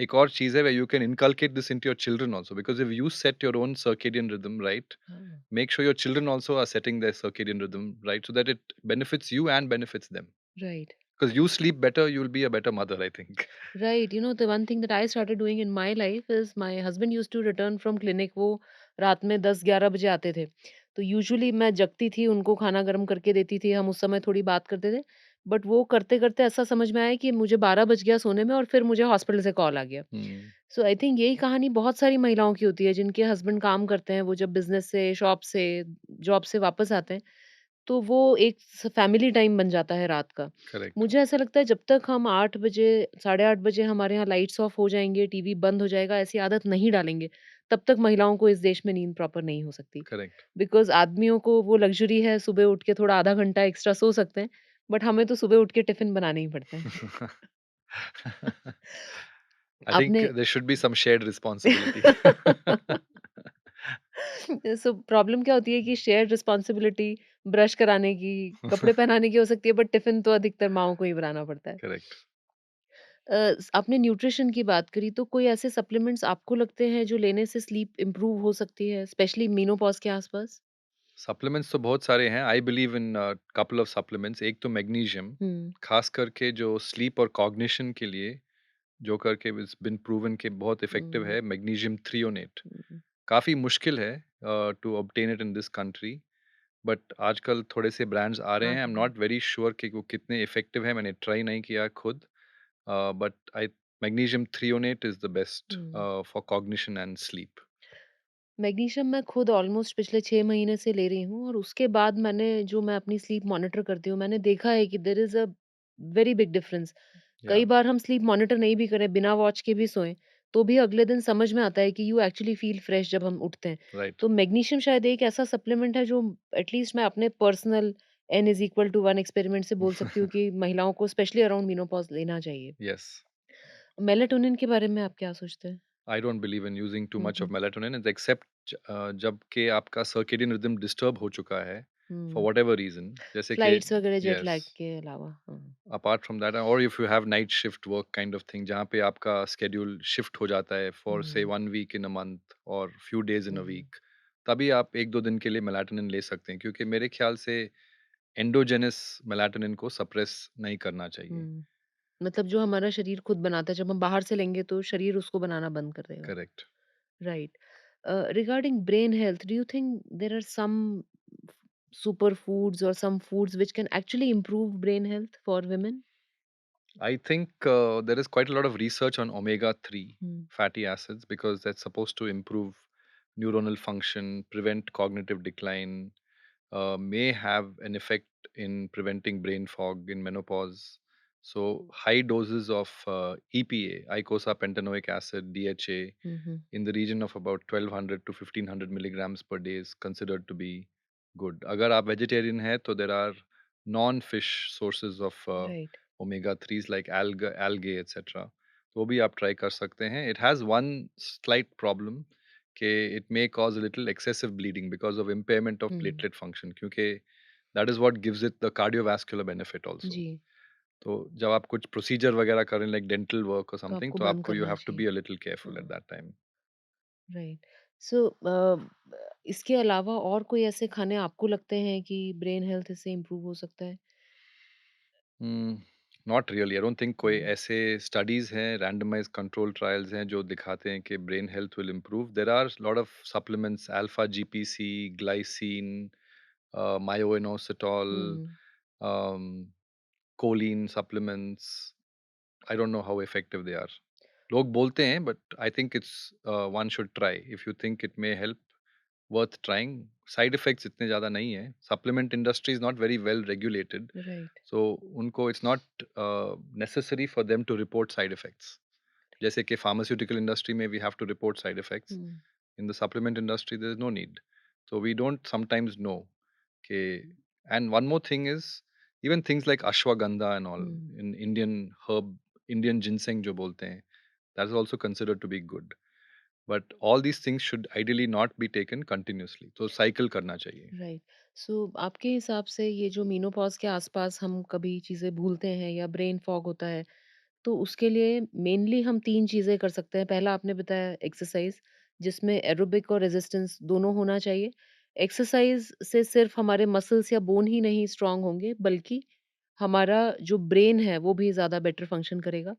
एक और चीज़ है where you can inculcate this into your children also, because if you set your own circadian rhythm right, Ah, make sure your children also are setting their circadian rhythm right, so that it benefits you and benefits them. right. Because you sleep better, you'll be a better mother, I think. Right. The one thing that I started doing in my life is my husband used to return from clinic. वो रात में 10-11 बजे आते थे। तो usually मैं जगती थी, उनको खाना गर्म करके देती थी, हम उस समय थोड़ी बात करते थे। बट वो करते-करते ऐसा समझ में आया कि मुझे 12 बज गया सोने में और फिर मुझे हॉस्पिटल से कॉल आ गया। Hmm. सो आई थिंक यही कहानी बहुत सारी महिलाओं की होती है जिनके हस्बैंड काम करते हैं, वो जब बिज़नेस से, शॉप से, जॉब से वापस आते हैं, तो वो एक फैमिली टाइम बन जाता है रात का। Correct. मुझे ऐसा लगता है जब तक हम 8 बजे, साढ़े 8 बजे हमारे यहाँ लाइट्स ऑफ हो जाएँगे, टीवी बंद हो जाएगा, ऐसी आदत नहीं डालेंगे, तब तक महिलाओं को इस देश में नींद प्रॉपर नहीं हो सकती। Correct. बिकॉज़ आदमियों को वो लग्ज़री है सुबह उठ के थोड़ा आधा घंटा एक्स्ट्रा सो सकते हैं, बट हमें तो सुबह उठ के टिफ़िन बनाने ही पड़ते हैं। I think आपने there should be some shared responsibility. So problem क्या होती है कि शेयर्ड रिस्पॉन्सिबिलिटी ब्रश कराने की, कपड़े पहनाने की हो सकती है, बट टिफ़िन तो अधिकतर माँओं को ही बनाना पड़ता है। Correct. आपने न्यूट्रिशन की बात करी, तो कोई ऐसे सप्लीमेंट्स आपको लगते हैं जो लेने से स्लीप इम्प्रूव हो सकती है, स्पेशली मेनोपॉज़ के आस-पास? सप्लीमेंट्स तो बहुत सारे हैं. I believe in couple of supplements. एक तो मैग्नीशियम, हुँ, खास करके जो स्लीप और कॉग्निशन के लिए, जो करके इट्स बीन प्रूवन कि बहुत इफेक्टिव हुँ, है, मैग्नीशियम थ्रियोनेट. हुँ, काफ़ी मुश्किल है to obtain it in this country, but आजकल थोड़े से ब्रांड्स आ रहे हाँ, हैं. आई एम हाँ, नॉट वेरी श्योर कि वो कितने इफेक्टिव है, मैंने ट्राई नहीं किया खुद. But I magnesium threonate is the best हुँ। For cognition and sleep. Magnesium मैं खुद ऑलमोस्ट पिछले 6 महीने से ले रही हूँ और उसके बाद मैं अपनी स्लीप मॉनिटर करती हूँ, मैंने देखा है कि there is a very big difference. या कई बार हम स्लीप मॉनिटर नहीं भी करें, बिना वॉच के भी सोएँ, तो भी अगले दिन समझ में आता है कि यू एक्चुअली फील फ्रेश जब हम उठते हैं। राइट। तो मैग्नीशियम शायद एक ऐसा सप्लीमेंट है जो एटलीस्ट मैं अपने personal N is equal to 1 experiment से बोल सकती हूँ कि महिलाओं को स्पेशली अराउंड मेनोपॉज़ लेना चाहिए। यस। मेलाटोनिन के बारे में आप क्या सोचते हैं? I don't believe in using too hmm, much of hmm. Melatonin except जब कि आपका सर्केडियन रिदम डिस्टर्ब हो चुका है फॉर हुँ। व्हाटएवर रीजन, जैसे कि फ्लाइट्स वगैरह जेट यस, लैग के अलावा। हाँ। अपार्ट फ्रॉम दैट और if you have night shift work kind of thing जहाँ पे आपका स्केड्यूल शिफ्ट हो जाता है फॉर से hmm, 1 week in a month और few days in a hmm, week, तभी आप 1-2 दिन के लिए मेलाटोनिन ले सकते हैं, क्योंकि मेरे ख्याल से एंडोजेनस मेलाटोनिन को सप्रेस नहीं करना चाहिए। हुँ। मतलब जो हमारा शरीर खुद बनाता है, जब हम बाहर से लेंगे तो शरीर उसको बनाना बंद कर देगा। Correct. Right. Regarding brain health, do you think there are some superfoods or some foods which can actually improve brain health for women? I think there is quite a lot of research on omega 3 hmm, fatty acids because that's supposed to improve neuronal function, prevent cognitive decline, may have an effect in preventing brain fog in menopause. So, high doses of EPA, eicosapentaenoic acid, DHA, hmm, hmm. in the region of about 1200 to 1500 milligrams per day is considered to be good. अगर आप vegetarian हैं तो there are non-fish sources of right. omega 3s like algae etc. तो वो भी आप try कर सकते हैं. It has one slight problem कि it may cause a little excessive bleeding because of impairment of hmm, platelet function, क्योंकि that is what gives it the cardiovascular benefit also. जी, तो जब आप कुछ प्रोसीजर वगैरह करें लाइक डेंटल वर्क और तो समथिंग, आपको तो बंद आपको यू करना हैव टू बी चाहिए। अ लिटिल केयरफुल एट हाँ, दैट टाइम. राइट। सो इसके अलावा और कोई ऐसे खाने आपको लगते हैं कि ब्रेन हेल्थ इससे इम्प्रूव हो सकता है? Not really, I don't think कोई हुँ, ऐसे स्टडीज हैं, रैंडमाइज कंट्रोल ट्रायल्स हैं जो दिखाते हैं कि brain health will improve. There are lot of supplements, alpha GPC, glycine, myoinositol, हुँ, choline supplements. I don't know how effective they are. लोग बोलते हैं but I think it's one should try if you think it may help, worth trying. Side effects इतने ज़्यादा नहीं है. Supplement industry is not very well regulated, right. So उनको it's not necessary for them to report side effects. जैसे कि pharmaceutical industry में we have to report side effects, hmm, in the supplement industry there is no need. So we don't sometimes know. Okay. And one more thing is even things like ashwagandha and all hmm, in Indian herb, Indian ginseng जो बोलते हैं, that is also considered to be good. But all these things should ideally not be taken continuously. तो cycle करना चाहिए. Right. सो आपके हिसाब से ये जो मेनोपॉज़ के आस-पास हम कभी चीज़ें भूलते हैं या ब्रेन फॉग होता है, तो उसके लिए मेनली हम 3 चीज़ें कर सकते हैं। पहला आपने बताया एक्सरसाइज़, जिसमें एरोबिक और रेजिस्टेंस दोनों होना चाहिए। एक्सरसाइज़ से सिर्फ़ हमारे मसल्स या बोन ही नहीं स्ट्रॉन्ग होंगे, बल्कि हमारा जो ब्रेन है, वो भी ज़्यादा बेटर फंक्शन करेगा।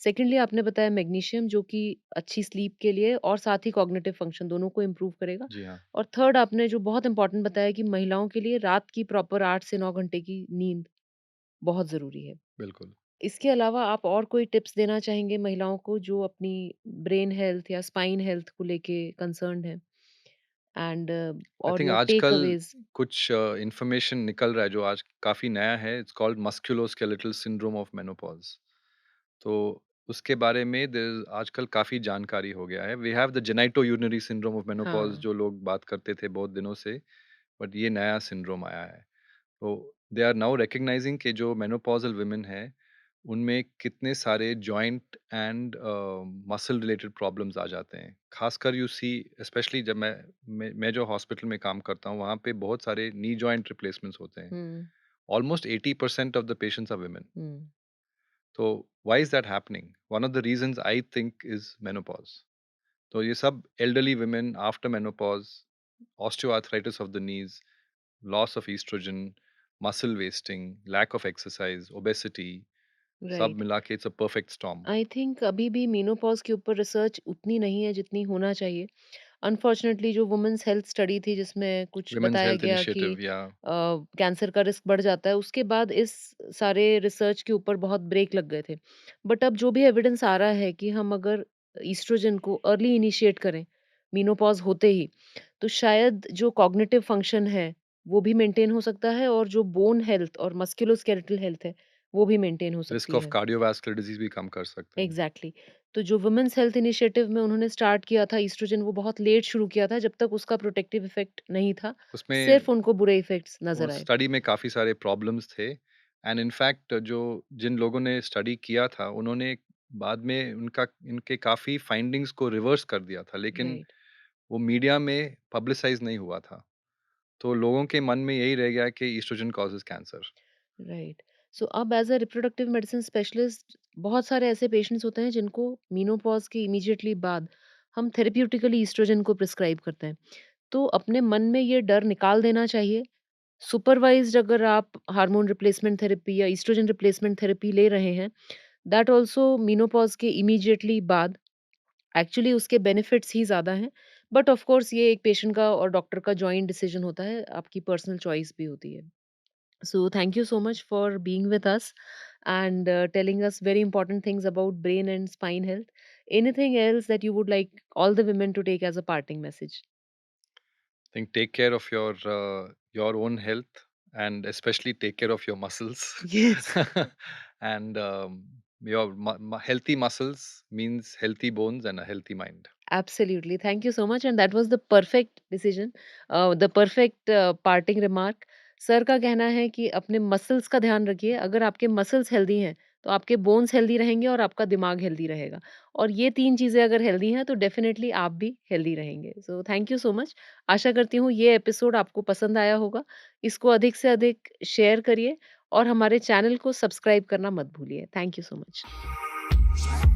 सेकंडली आपने बताया मैग्नीशियम, जो कि अच्छी स्लीप के लिए और साथ ही कॉग्निटिव फंक्शन दोनों को इम्प्रूव करेगा। जी हाँ, और थर्ड आपने जो बहुत इम्पोर्टेंट बताया कि महिलाओं के लिए रात की प्रॉपर 8 से 9 घंटे की नींद बहुत ज़रूरी है। बिल्कुल. इसके अलावा आप और कोई टिप्स देना चाहेंगे महिलाओं को जो अपनी ब्रेन हेल्थ या स्पाइन हेल्थ को लेके कंसर्न्ड है? एंड आई और थिंक योर टेक आजकल अवेज़? कुछ इंफॉर्मेशन निकल रहा है जो आज काफ़ी नया है. It's called musculoskeletal syndrome of menopause. तो उसके बारे में आजकल काफ़ी जानकारी हो गया है. We have the genito urinary syndrome of menopause हाँ। जो लोग बात करते थे बहुत दिनों से, बट ये नया सिंड्रोम आया है. तो दे आर नाउ रिकग्नाइजिंग कि जो मेनोपॉजल वुमेन है, उनमें कितने सारे joint and muscle related problems आ जाते हैं. खासकर यू सी स्पेशली जब मैं जो हॉस्पिटल में काम करता हूँ, वहाँ पे बहुत सारे नी जॉइंट रिप्लेसमेंट्स होते हैं. हुँ, almost 80% of the patients are women. हुँ। तो why is that happening? One of the reasons I think is menopause. तो ये सब elderly women after menopause, osteoarthritis of the knees, loss of oestrogen, muscle wasting, lack of exercise, obesity, सब right. मिला के it's a perfect storm. I think अभी भी menopause के ऊपर रिसर्च उतनी नहीं है जितनी होना चाहिए। अनफॉर्चुनेटली जो वुमेन्स हेल्थ स्टडी थी जिसमें कुछ वुमेन्स बताया हेल्थ गया कि इनिशिएटिव या कैंसर का रिस्क बढ़ जाता है, उसके बाद इस सारे रिसर्च के ऊपर बहुत ब्रेक लग गए थे। बट अब जो भी एविडेंस आ रहा है कि हम अगर एस्ट्रोजन को अर्ली इनिशिएट करें, मेनोपॉज़ होते ही, तो शायद जो कॉग्निटिव फंक्शन है, वो भी मेंटेन हो सकता है और जो बोन हेल्थ और मस्कुलोस्केलेटल हेल्थ है, वो भी मेंटेन हो रिस्क सकती ऑफ है। कार्डियोवास्कुलर डिजीज़ भी कम कर सकते हैं। एग्ज़ैक्टली। तो जो वुमेन्स हेल्थ इनिशिएटिव में उन्होंने स्टार्ट किया था एस्ट्रोजन, वो बहुत लेट शुरू किया था, जब तक उसका प्रोटेक्टिव इफ़ेक्ट नहीं था, उसमें सिर्फ़ उनको बुरे इफ़ेक्ट्स नज़र उस आए। स्टडी में काफ़ी सारे प्रॉब्लम्स थे एंड इनफैक्ट जो जिन लोगों ने स्टडी किया था, उन्होंने बाद में उनका इनके काफ़ी फाइंडिंग्स को रिवर्स कर दिया था, लेकिन राइट, वो मीडिया में पब्लिसाइज़ नहीं हुआ था। तो लोगों के मन में यही रह गया कि एस्ट्रोजन कॉजेज़ कैंसर। राइट। सो अब as a reproductive medicine specialist बहुत सारे ऐसे पेशेंट्स होते हैं जिनको मेनोपॉज़ के इमीडिएटली बाद हम थेरेप्यूटिकली एस्ट्रोजन को प्रिस्क्राइब करते हैं। तो अपने मन में ये डर निकाल देना चाहिए। सुपरवाइज़्ड अगर आप हार्मोन रिप्लेसमेंट थेरेपी या एस्ट्रोजन रिप्लेसमेंट थेरेपी ले रहे हैं, दैट ऑल्सो मेनोपॉज़ के इमीडिएटली बाद एक्चुअली उसके बेनिफिट्स ही ज़्यादा हैं। बट ऑफ कोर्स ये एक पेशेंट का और डॉक्टर का जॉइंट डिसीजन होता है, आपकी पर्सनल चॉइस भी होती है। So, thank you so much for being with us and telling us very important things about brain and spine health. Anything else that you would like all the women to take as a parting message? Think take care of your own health and especially take care of your muscles. Yes. And your healthy muscles means healthy bones and a healthy mind. Absolutely. Thank you so much. And that was the perfect decision, the perfect parting remark. Sir का कहना है कि अपने muscles का ध्यान रखिए। अगर आपके मसल्स हेल्दी हैं, तो आपके बोन्स हेल्दी रहेंगे और आपका दिमाग हेल्दी रहेगा। और ये 3 चीज़ें अगर हेल्दी हैं, तो डेफ़िनेटली आप भी हेल्दी रहेंगे। So thank you so much. आशा करती हूँ ये एपिसोड आपको पसंद आया होगा। इसको अधिक से अधिक शेयर करिए और हमारे चैनल को सब्सक्राइब करना मत भूलिए। Thank you so much.